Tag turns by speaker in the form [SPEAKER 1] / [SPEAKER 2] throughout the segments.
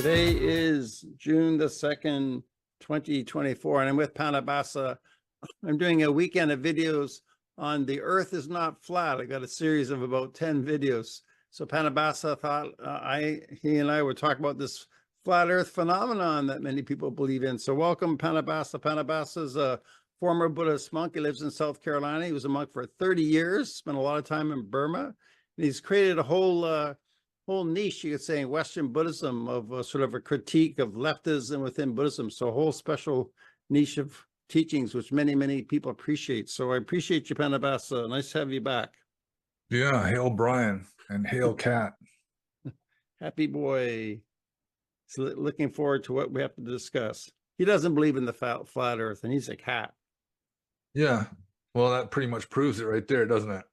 [SPEAKER 1] Today is June the 2nd, 2024, and I'm with pannobhasa. I'm doing a weekend of videos on the earth is not flat. I got a series of about 10 videos. So pannobhasa thought he and I would talk about this flat earth phenomenon that many people believe in. So welcome, pannobhasa. Pannobhasa is a former Buddhist monk. He lives in South Carolina. He was a monk for 30 years, spent a lot of time in Burma. And he's created a whole niche, you could say, in Western Buddhism of sort of a critique of leftism within Buddhism. So a whole special niche of teachings, which many people appreciate. So I appreciate you, pannobhasa. Nice to have you back.
[SPEAKER 2] Yeah, hail Brian and hail Cat.
[SPEAKER 1] Happy boy. So looking forward to what we have to discuss. He doesn't believe in the flat earth, and he's a cat.
[SPEAKER 2] Yeah, well, that pretty much proves it right there, doesn't it?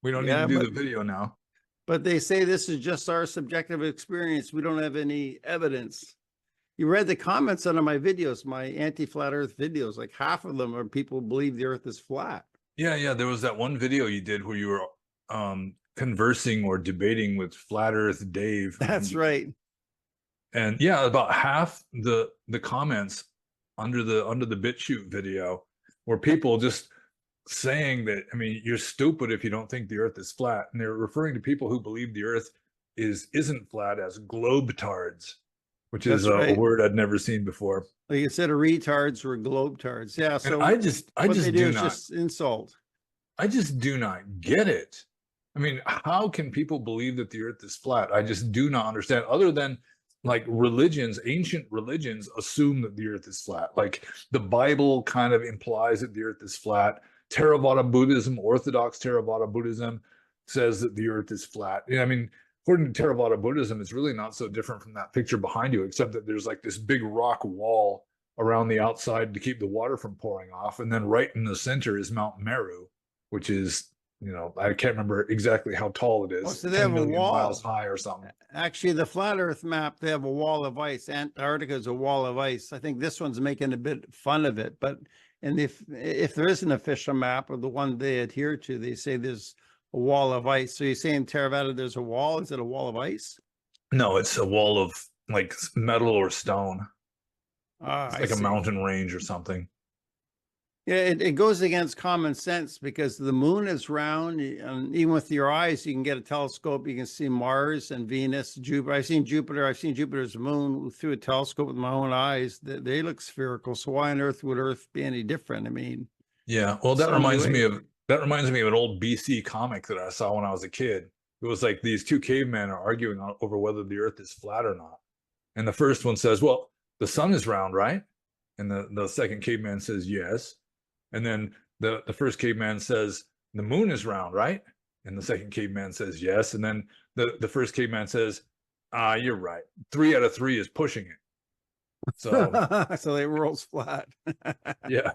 [SPEAKER 2] We don't need to do the video now.
[SPEAKER 1] But they say this is just our subjective experience. We don't have any evidence. You read the comments under my videos, my anti-flat earth videos, like half of them are people who believe the earth is flat.
[SPEAKER 2] Yeah, there was that one video you did where you were conversing or debating with Flat Earth Dave.
[SPEAKER 1] That's right.
[SPEAKER 2] And yeah, about half the comments under the BitChute video were people just saying that, I mean, you're stupid if you don't think the earth is flat. And they're referring to people who believe the earth isn't flat as globetards, which is a word I'd never seen before.
[SPEAKER 1] Like you said, retards were globetards. Yeah. So
[SPEAKER 2] and I just do not
[SPEAKER 1] just insult.
[SPEAKER 2] I just do not get it. I mean, how can people believe that the earth is flat? I just do not understand, other than like religions, ancient religions assume that the earth is flat. Like the Bible kind of implies that the earth is flat. Theravada Buddhism, Orthodox Theravada Buddhism says that the earth is flat. I mean, according to Theravada Buddhism, it's really not so different from that picture behind you, except that there's like this big rock wall around the outside to keep the water from pouring off. And then right in the center is Mount Meru, which is, you know, I can't remember exactly how tall it is.
[SPEAKER 1] Oh, so they have a wall
[SPEAKER 2] miles high or something.
[SPEAKER 1] Actually, the flat earth map, they have a wall of ice. Antarctica is a wall of ice. I think this one's making a bit fun of it, but and if there is an official map, or the one they adhere to, they say there's a wall of ice. So you're saying Theravada, there's a wall? Is it a wall of ice?
[SPEAKER 2] No, it's a wall of like metal or stone. It's like a mountain range or something.
[SPEAKER 1] Yeah, it goes against common sense, because the moon is round, and even with your eyes, you can get a telescope, you can see Mars and Venus, Jupiter. I've seen Jupiter's moon through a telescope with my own eyes. They look spherical. So why on earth would Earth be any different? I mean,
[SPEAKER 2] yeah, well, that reminds me of an old BC comic that I saw when I was a kid. It was like these two cavemen are arguing over whether the earth is flat or not. And the first one says, well, the sun is round, right? And the second caveman says, yes. And then the first caveman says, the moon is round, right? And the second caveman says, yes. And then the first caveman says, you're right. 3 out of 3 is pushing it. So,
[SPEAKER 1] so they rolls flat.
[SPEAKER 2] Yeah.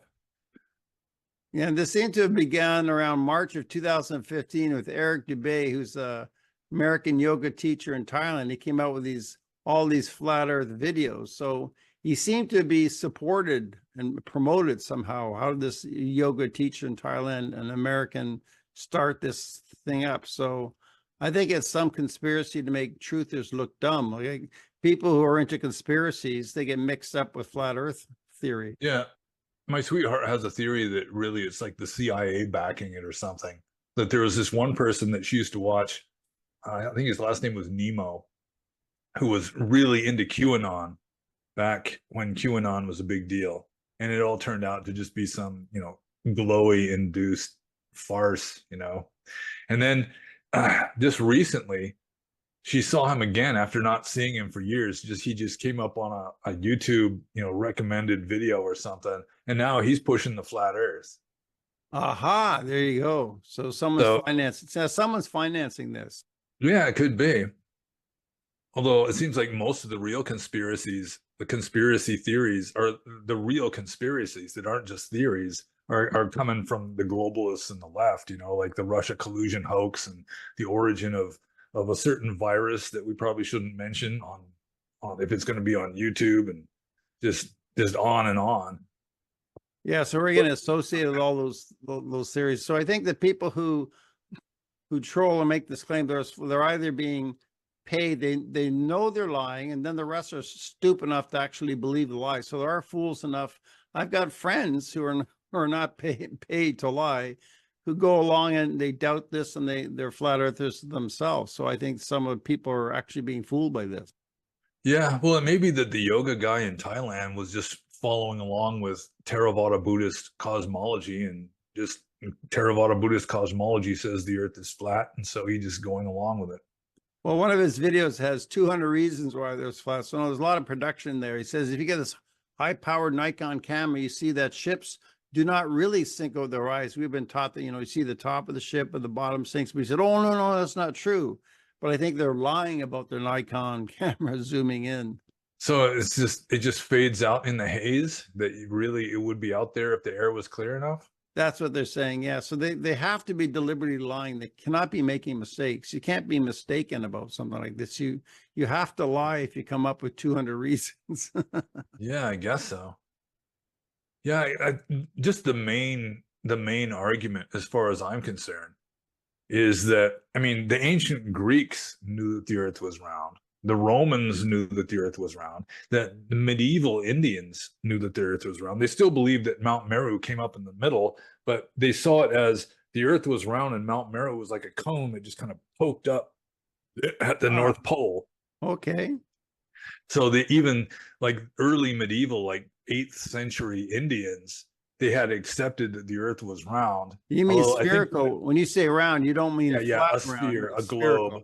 [SPEAKER 1] Yeah, and this seemed to have begun around March of 2015 with Eric Dubay, who's a American yoga teacher in Thailand. He came out with all these flat earth videos. So he seemed to be supported and promoted somehow. How did this yoga teacher in Thailand, an American, start this thing up? So I think it's some conspiracy to make truthers look dumb. Like people who are into conspiracies, they get mixed up with flat earth theory.
[SPEAKER 2] Yeah. My sweetheart has a theory that really it's like the CIA backing it or something. That there was this one person that she used to watch, I think his last name was Nemo, who was really into QAnon back when QAnon was a big deal. And it all turned out to just be some, you know, glowy induced farce, you know. And then just recently, she saw him again after not seeing him for years. He just came up on a YouTube, you know, recommended video or something. And now he's pushing the flat earth.
[SPEAKER 1] Aha, there you go. So someone's financing this.
[SPEAKER 2] Yeah, it could be. Although it seems like most of the real conspiracies, the conspiracy theories, are the real conspiracies that aren't just theories, are coming from the globalists and the left, you know, like the Russia collusion hoax and the origin of a certain virus that we probably shouldn't mention on if it's going to be on YouTube, and just on and on.
[SPEAKER 1] Yeah, so we're going to associate with all those theories. So I think that people who troll and make this claim, they're either being they know they're lying, and then the rest are stupid enough to actually believe the lie. So there are fools enough. I've got friends who are not paid to lie, who go along and they doubt this, and they're flat earthers themselves. So I think some of the people are actually being fooled by this.
[SPEAKER 2] Yeah, well, it may be that the yoga guy in Thailand was just following along with Theravada Buddhist cosmology, and just Theravada Buddhist cosmology says the earth is flat, and so he's just going along with it.
[SPEAKER 1] Well, one of his videos has 200 reasons why there's flat. So there's a lot of production there. He says if you get this high-powered Nikon camera, you see that ships do not really sink over their eyes. We've been taught that, you see the top of the ship, but the bottom sinks. But he said, oh, no, that's not true. But I think they're lying about their Nikon camera zooming in.
[SPEAKER 2] So it just fades out in the haze that it would be out there if the air was clear enough.
[SPEAKER 1] That's what they're saying. Yeah. So they have to be deliberately lying. They cannot be making mistakes. You can't be mistaken about something like this. You have to lie if you come up with 200 reasons.
[SPEAKER 2] Yeah, I guess so. Yeah, just the main argument, as far as I'm concerned, is that, I mean, the ancient Greeks knew that the earth was round. The Romans knew that the earth was round. That the medieval Indians knew that the earth was round. They still believed that Mount Meru came up in the middle, but they saw it as the earth was round and Mount Meru was like a cone that just kind of poked up at the North Pole.
[SPEAKER 1] Okay.
[SPEAKER 2] So they even, like early medieval, like 8th century Indians, they had accepted that the earth was round.
[SPEAKER 1] You mean spherical? When you say round, you don't mean
[SPEAKER 2] a sphere, a globe.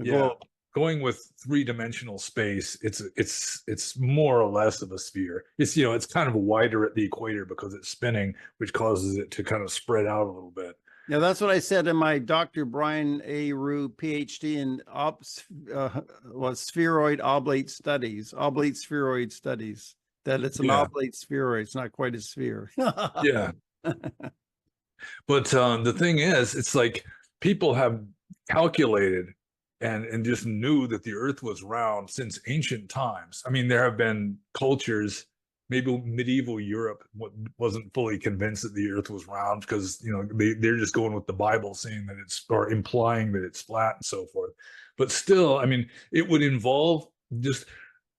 [SPEAKER 1] Globe.
[SPEAKER 2] Going with 3-dimensional space, it's more or less of a sphere. It's kind of wider at the equator because it's spinning, which causes it to kind of spread out a little bit.
[SPEAKER 1] Yeah, that's what I said in my Dr. Brian A. Rue PhD in spheroid oblate spheroid studies. That it's an oblate spheroid. It's not quite a sphere.
[SPEAKER 2] Yeah. But the thing is, it's like people have calculated and just knew that the earth was round since ancient times. I mean, there have been cultures, maybe medieval Europe wasn't fully convinced that the earth was round because, they're just going with the Bible saying that or implying that it's flat and so forth. But still, I mean, it would involve just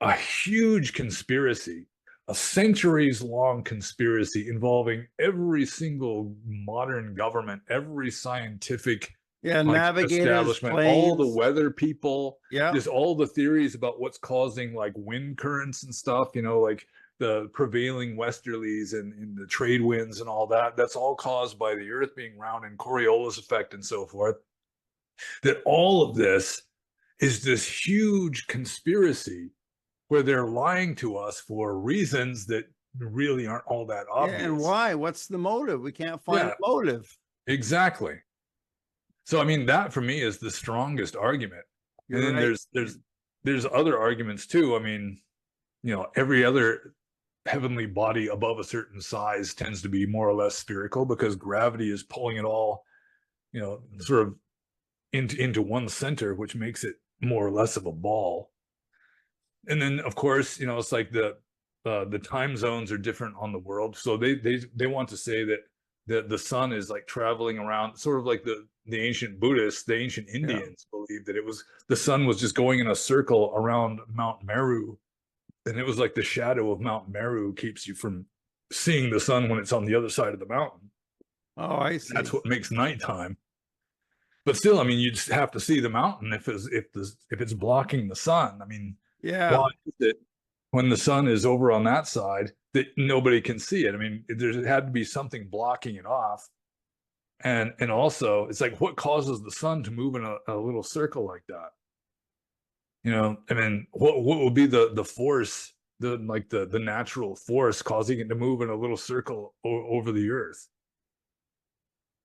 [SPEAKER 2] a huge conspiracy, a centuries-long conspiracy involving every single modern government, every scientific
[SPEAKER 1] navigators, planes,
[SPEAKER 2] all the weather people,
[SPEAKER 1] yeah,
[SPEAKER 2] just all the theories about what's causing like wind currents and stuff, like the prevailing westerlies and the trade winds and all that. That's all caused by the earth being round and Coriolis effect and so forth. That all of this is this huge conspiracy where they're lying to us for reasons that really aren't all that obvious.
[SPEAKER 1] Yeah, and why? What's the motive? We can't find a motive.
[SPEAKER 2] Exactly. So I mean, that for me is the strongest argument. And then there's other arguments too. I mean, every other heavenly body above a certain size tends to be more or less spherical because gravity is pulling it all, sort of into one center, which makes it more or less of a ball. And then of course, it's like the time zones are different on the world. So they want to say that the sun is like traveling around, sort of like the ancient Buddhists, the ancient Indians believed that the sun was just going in a circle around Mount Meru. And it was like the shadow of Mount Meru keeps you from seeing the sun when it's on the other side of the mountain.
[SPEAKER 1] Oh, I see.
[SPEAKER 2] That's what makes nighttime. But still, I mean, you just have to see the mountain if it's blocking the sun. I mean, why is it when the sun is over on that side that nobody can see it? I mean, there had to be something blocking it off. And also, it's like, what causes the sun to move in a little circle like that? I mean, what would be the force, the natural force causing it to move in a little circle over the earth?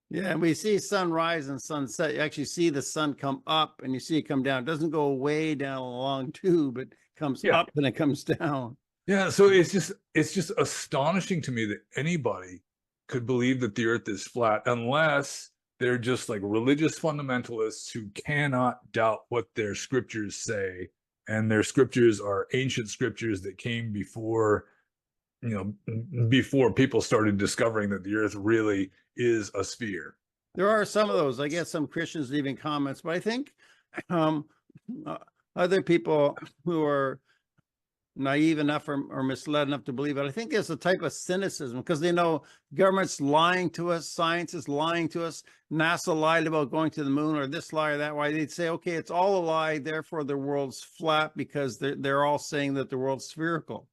[SPEAKER 1] Yeah, and we see sunrise and sunset. You actually see the sun come up and you see it come down. It doesn't go way down a long tube. It comes up and it comes down.
[SPEAKER 2] Yeah, so it's just astonishing to me that anybody could believe that the earth is flat unless they're just like religious fundamentalists who cannot doubt what their scriptures say. And their scriptures are ancient scriptures that came before people started discovering that the earth really is a sphere.
[SPEAKER 1] There are some of those. I get some Christians leaving comments, but I think other people who are naive enough or misled enough to believe it. I think there's a type of cynicism because they know government's lying to us, science is lying to us, NASA lied about going to the moon, or this lie or that lie. They'd say, okay, it's all a lie, therefore the world's flat, because they're all saying that the world's spherical.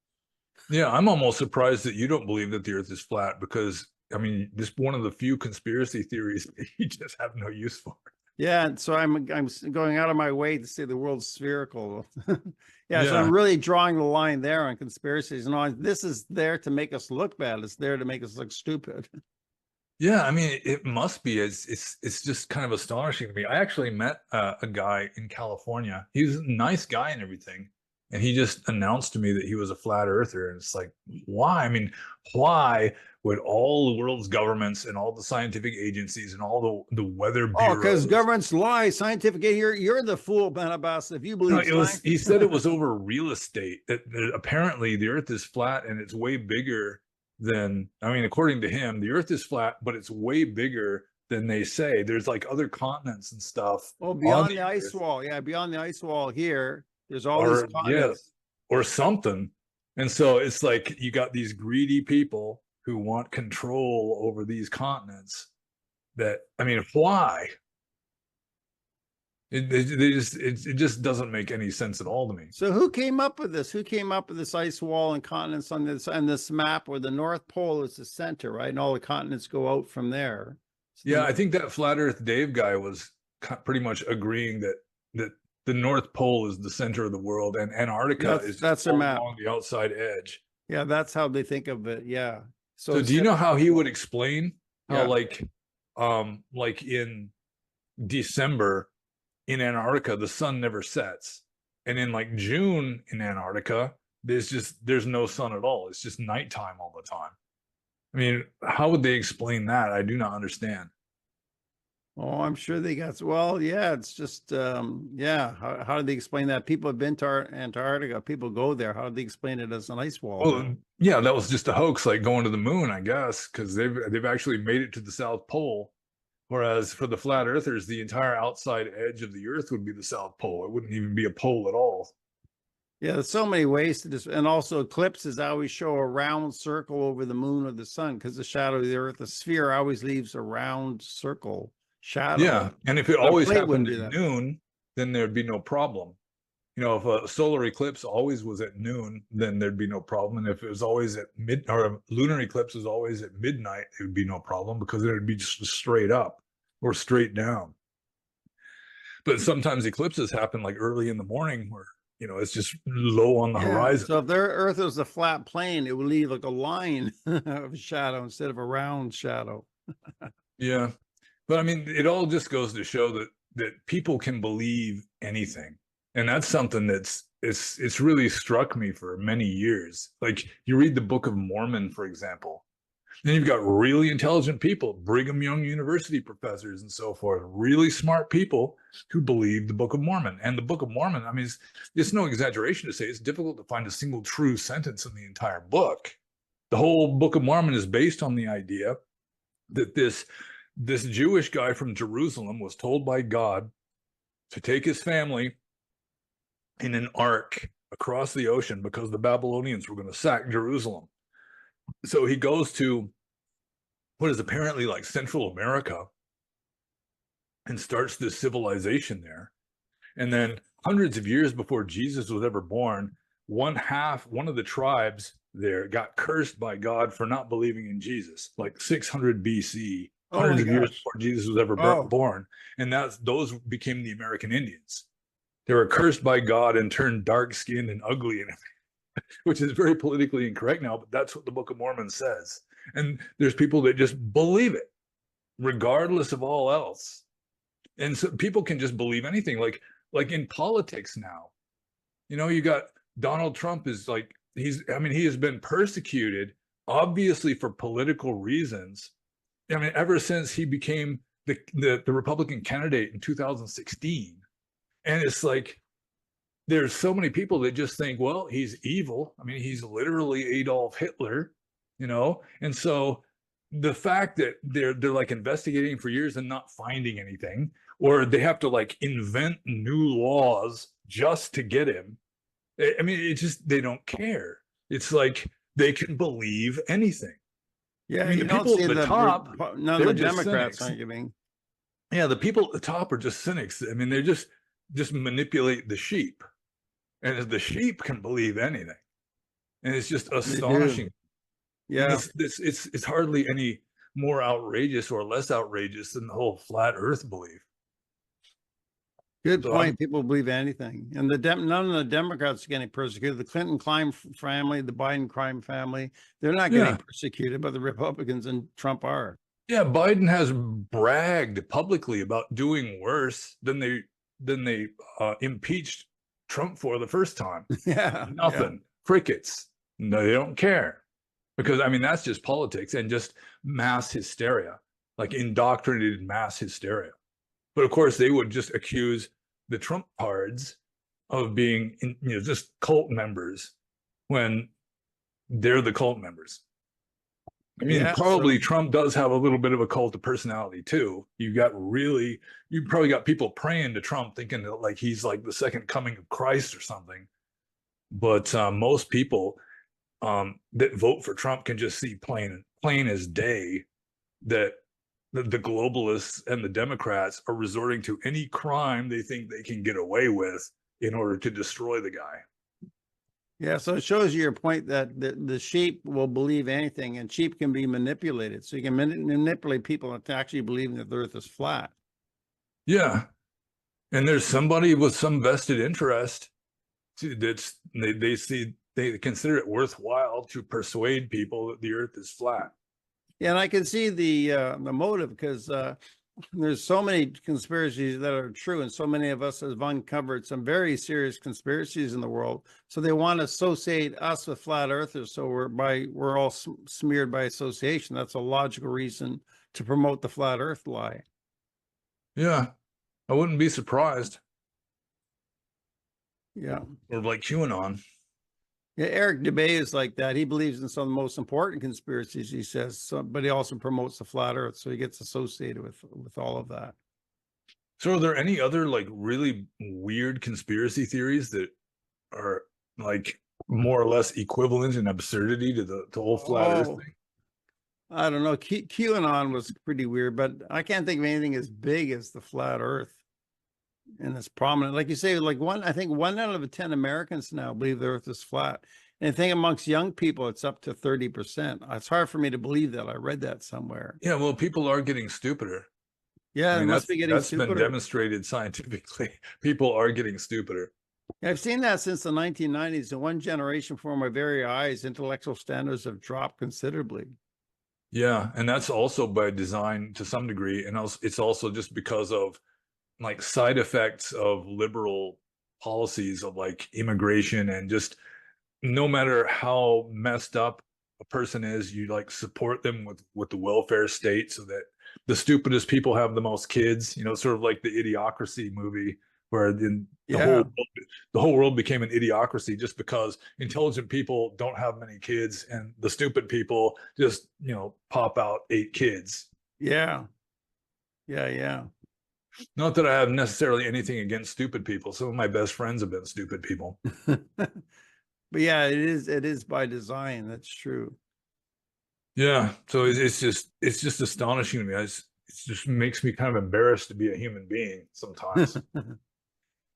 [SPEAKER 2] Yeah, I'm almost surprised that you don't believe that the Earth is flat, because I mean, this one of the few conspiracy theories that you just have no use for.
[SPEAKER 1] Yeah, and so I'm going out of my way to say the world's spherical. Yeah, so
[SPEAKER 2] Yeah.
[SPEAKER 1] I'm really drawing the line there on conspiracies and on. This is there to make us look bad. It's there to make us look stupid.
[SPEAKER 2] Yeah, I mean, it must be. It's just kind of astonishing to me. I actually met a guy in California. He was a nice guy and everything, and he just announced to me that he was a flat earther. And it's like, why? I mean, why would all the world's governments and all the scientific agencies and all the weather
[SPEAKER 1] Oh, because
[SPEAKER 2] bureaus?
[SPEAKER 1] governments lie. Scientific, you're the fool, pannobhasa, if you
[SPEAKER 2] No,
[SPEAKER 1] believe
[SPEAKER 2] it was.
[SPEAKER 1] science.
[SPEAKER 2] He said it was over real estate. That apparently the Earth is flat and it's way bigger than. I mean, according to him, the Earth is flat, but it's way bigger than they say. There's like other continents and stuff
[SPEAKER 1] Oh,
[SPEAKER 2] on
[SPEAKER 1] beyond the ice
[SPEAKER 2] Earth,
[SPEAKER 1] wall. Yeah, beyond the ice wall here, there's all these
[SPEAKER 2] or yeah,
[SPEAKER 1] continents.
[SPEAKER 2] or something. And so it's like you got these greedy people who want control over these continents. That, I mean, why? It just doesn't make any sense at all to me.
[SPEAKER 1] So who came up with this? Who came up with this ice wall and continents on this map where the North Pole is the center, right? And all the continents go out from there. So
[SPEAKER 2] Yeah, I think that Flat Earth Dave guy was pretty much agreeing that the North Pole is the center of the world, and Antarctica is
[SPEAKER 1] that's
[SPEAKER 2] just
[SPEAKER 1] their
[SPEAKER 2] all
[SPEAKER 1] map.
[SPEAKER 2] along the outside edge.
[SPEAKER 1] Yeah, that's how they think of it. Yeah.
[SPEAKER 2] So do you know how he would explain how,
[SPEAKER 1] Yeah.
[SPEAKER 2] like in December in Antarctica the sun never sets, and in like June in Antarctica there's no sun at all. It's just nighttime all the time. I mean, how would they explain that? I do not understand.
[SPEAKER 1] Oh, I'm sure they got, well, yeah, it's just, yeah. How do they explain that? People have been to Antarctica. People go there. How do they explain it as an ice wall?
[SPEAKER 2] Well, yeah, that was just a hoax, like going to the moon, I guess, because they've actually made it to the South Pole. Whereas for the flat earthers, the entire outside edge of the Earth would be the South Pole. It wouldn't even be a pole at all.
[SPEAKER 1] Yeah, there's so many ways to this. And also eclipses always show a round circle over the moon or the sun, because the shadow of the Earth, the sphere always leaves a round circle shadow.
[SPEAKER 2] Yeah, and if it
[SPEAKER 1] A
[SPEAKER 2] always
[SPEAKER 1] plate
[SPEAKER 2] happened
[SPEAKER 1] wouldn't do
[SPEAKER 2] at
[SPEAKER 1] that.
[SPEAKER 2] noon, then there'd be no problem. You know, if a solar eclipse always was at noon, then there'd be no problem. And if it was always at or a lunar eclipse was always at midnight, it would be no problem, because it would be just straight up or straight down. But sometimes eclipses happen like early in the morning, where, you know, it's just low on the
[SPEAKER 1] Yeah,
[SPEAKER 2] horizon.
[SPEAKER 1] so if their Earth was a flat plane, it would leave like a line of shadow instead of a round shadow.
[SPEAKER 2] Yeah. But I mean, it all just goes to show that people can believe anything. And that's something it's really struck me for many years. Like, you read the Book of Mormon, for example, then you've got really intelligent people, Brigham Young University professors and so forth, really smart people who believe the Book of Mormon. And the Book of Mormon, I mean, it's no exaggeration to say it's difficult to find a single true sentence in the entire book. The whole Book of Mormon is based on the idea that this Jewish guy from Jerusalem was told by God to take his family in an ark across the ocean because the Babylonians were going to sack Jerusalem. So he goes to what is apparently like Central America and starts this civilization there. And then hundreds of years before Jesus was ever born, one of the tribes there got cursed by God for not believing in Jesus, like 600 BC, hundreds of years before Jesus was ever born. And those became the American Indians. They were cursed by God and turned dark-skinned and ugly, and which is very politically incorrect now, but that's what the Book of Mormon says. And there's people that just believe it, regardless of all else. And so people can just believe anything, like in politics now. You know, you got Donald Trump is like, he has been persecuted, obviously for political reasons. I mean, ever since he became the Republican candidate in 2016. And it's like, there's so many people that just think, well, he's evil. I mean, he's literally Adolf Hitler, you know? And so the fact that they're like investigating for years and not finding anything, or they have to like invent new laws just to get him. I mean, it just, they don't care. It's like they can believe anything. I
[SPEAKER 1] Yeah,
[SPEAKER 2] mean,
[SPEAKER 1] you
[SPEAKER 2] the
[SPEAKER 1] don't
[SPEAKER 2] people
[SPEAKER 1] see
[SPEAKER 2] at the top,
[SPEAKER 1] none of
[SPEAKER 2] they're
[SPEAKER 1] the
[SPEAKER 2] just
[SPEAKER 1] Democrats
[SPEAKER 2] cynics.
[SPEAKER 1] aren't giving.
[SPEAKER 2] Yeah, the people at the top are just cynics. I mean, they're just manipulate the sheep, and the sheep can believe anything, and it's just
[SPEAKER 1] They do.
[SPEAKER 2] astonishing. And
[SPEAKER 1] Yeah,
[SPEAKER 2] it's hardly any more outrageous or less outrageous than the whole flat Earth belief.
[SPEAKER 1] good
[SPEAKER 2] So I'm,
[SPEAKER 1] point. People believe anything, and none of the Democrats are getting persecuted. The Clinton crime family, the Biden crime family, they're not getting
[SPEAKER 2] yeah,
[SPEAKER 1] persecuted, but the Republicans and Trump are.
[SPEAKER 2] yeah. Biden has bragged publicly about doing worse than they impeached Trump for the first time.
[SPEAKER 1] Yeah, yeah,
[SPEAKER 2] Nothing, crickets. No, they don't care. Because I mean, that's just politics and just mass hysteria, like indoctrinated mass hysteria. But of course, they would just accuse the Trump cards of being, just cult members when they're the cult members. I mean,
[SPEAKER 1] yeah.
[SPEAKER 2] probably Trump does have a little bit of a cult of personality too. You probably got people praying to Trump, thinking that like he's like the second coming of Christ or something. But most people that vote for Trump can just see plain as day that the globalists and the Democrats are resorting to any crime they think they can get away with in order to destroy the guy.
[SPEAKER 1] Yeah, so it shows you your point that the sheep will believe anything, and sheep can be manipulated. So you can manipulate people into actually believing that the Earth is flat.
[SPEAKER 2] Yeah, and there's somebody with some vested interest that's they consider it worthwhile to persuade people that the Earth is flat.
[SPEAKER 1] Yeah, and I can see the motive, because there's so many conspiracies that are true, and so many of us have uncovered some very serious conspiracies in the world. So they want to associate us with flat earthers, so we're all smeared by association. That's a logical reason to promote the flat earth lie.
[SPEAKER 2] Yeah, I wouldn't be surprised.
[SPEAKER 1] Yeah.
[SPEAKER 2] Or like QAnon.
[SPEAKER 1] Yeah, Eric Dubay is like that. He believes in some of the most important conspiracies, he says, but he also promotes the flat earth, so he gets associated with all of that.
[SPEAKER 2] So are there any other like really weird conspiracy theories that are like more or less equivalent in absurdity to the whole flat Earth thing?
[SPEAKER 1] I don't know. QAnon was pretty weird, but I can't think of anything as big as the flat earth and as prominent. Like you say, like I think 1 out of 10 Americans now believe the earth is flat. And I think amongst young people, it's up to 30%. It's hard for me to believe that. I read that somewhere.
[SPEAKER 2] Yeah, well, people are getting stupider.
[SPEAKER 1] Yeah,
[SPEAKER 2] I mean,
[SPEAKER 1] it must be getting
[SPEAKER 2] that's
[SPEAKER 1] stupider.
[SPEAKER 2] been demonstrated scientifically. People are getting stupider.
[SPEAKER 1] I've seen that since the 1990s. In one generation, before my very eyes, intellectual standards have dropped considerably.
[SPEAKER 2] Yeah, and that's also by design to some degree, and it's also just because of like side effects of liberal policies of like immigration, and just no matter how messed up a person is, you like support them with the welfare state so that the stupidest people have the most kids, sort of like the Idiocracy movie, where the whole world became an idiocracy just because intelligent people don't have many kids and the stupid people just pop out 8 kids.
[SPEAKER 1] Yeah.
[SPEAKER 2] Not that I have necessarily anything against stupid people. Some of my best friends have been stupid people.
[SPEAKER 1] But yeah, it is by design. That's true.
[SPEAKER 2] Yeah, so it's just astonishing to me. It just makes me kind of embarrassed to be a human being sometimes.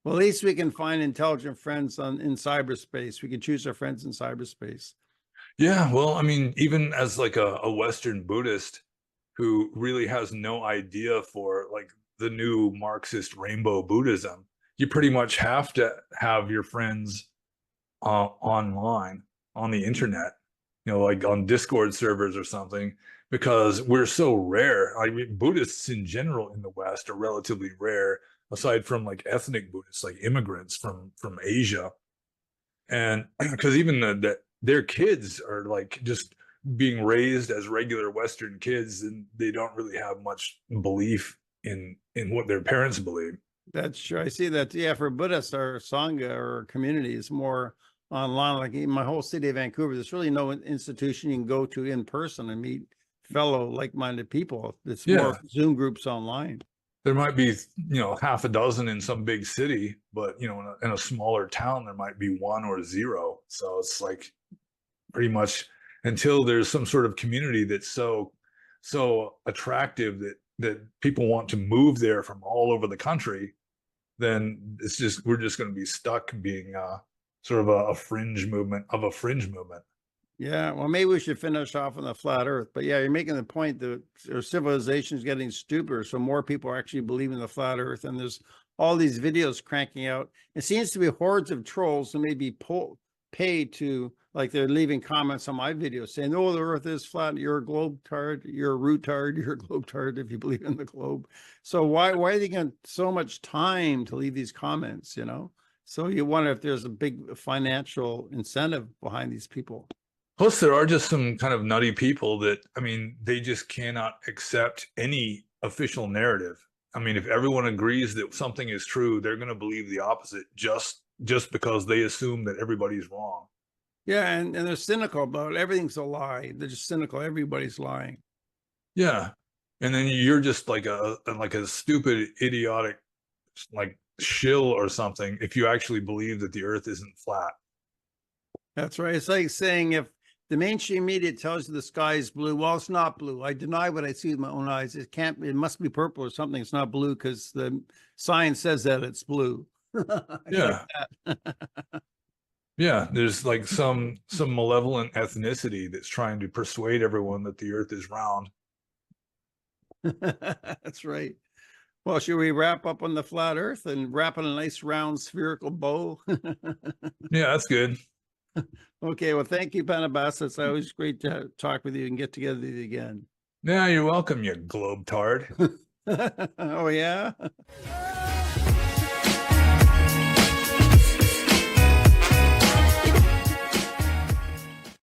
[SPEAKER 1] Well, at least we can find intelligent friends in cyberspace. We can choose our friends in cyberspace.
[SPEAKER 2] Yeah, well, I mean, even as like a Western Buddhist who really has no idea for like the new Marxist rainbow Buddhism, you pretty much have to have your friends online on the internet, like on Discord servers or something, because we're so rare. I mean, Buddhists in general in the West are relatively rare, aside from like ethnic Buddhists, like immigrants from Asia. And because even their kids are like just being raised as regular Western kids, and they don't really have much belief in what their parents believe.
[SPEAKER 1] That's true. I see that. Yeah, for Buddhists, our Sangha or community is more online. Like in my whole city of Vancouver, there's really no institution you can go to in person and meet fellow like-minded people. It's
[SPEAKER 2] Yeah.
[SPEAKER 1] more Zoom groups online.
[SPEAKER 2] There might be, half a dozen in some big city, but in a smaller town, there might be one or zero. So it's like pretty much until there's some sort of community that's so attractive that people want to move there from all over the country, then we're just going to be stuck being sort of a fringe movement of a fringe movement.
[SPEAKER 1] Yeah, well, maybe we should finish off on the flat earth. But yeah, you're making the point that our civilization is getting stupider, so more people are actually believing the flat earth, and there's all these videos cranking out. It seems to be hordes of trolls who may be paid to, like, they're leaving comments on my videos saying, oh, the earth is flat, you're a globetard, you're a rootard, you're a globetard if you believe in the globe. So why are they getting so much time to leave these comments, you know? So you wonder if there's a big financial incentive behind these people.
[SPEAKER 2] Plus, there are just some kind of nutty people that, I mean, they just cannot accept any official narrative. I mean, if everyone agrees that something is true, they're going to believe the opposite just because they assume that everybody's wrong.
[SPEAKER 1] Yeah, and they're cynical about it. Everything's a lie. They're just cynical. Everybody's lying.
[SPEAKER 2] Yeah. And then you're just like a stupid, idiotic, like shill or something if you actually believe that the earth isn't flat.
[SPEAKER 1] That's right. It's like saying if the mainstream media tells you the sky is blue, well, it's not blue. I deny what I see with my own eyes. It must be purple or something. It's not blue because the science says that it's blue.
[SPEAKER 2] Yeah. Like yeah, there's like some malevolent ethnicity that's trying to persuade everyone that the earth is round.
[SPEAKER 1] That's right. Well, should we wrap up on the flat earth and wrap in a nice round spherical bow?
[SPEAKER 2] Yeah, that's good.
[SPEAKER 1] Okay, well, thank you, pannobhasa. It's always great to talk with you and get together with you again.
[SPEAKER 2] Yeah, you're welcome, you globetard.
[SPEAKER 1] Oh, yeah?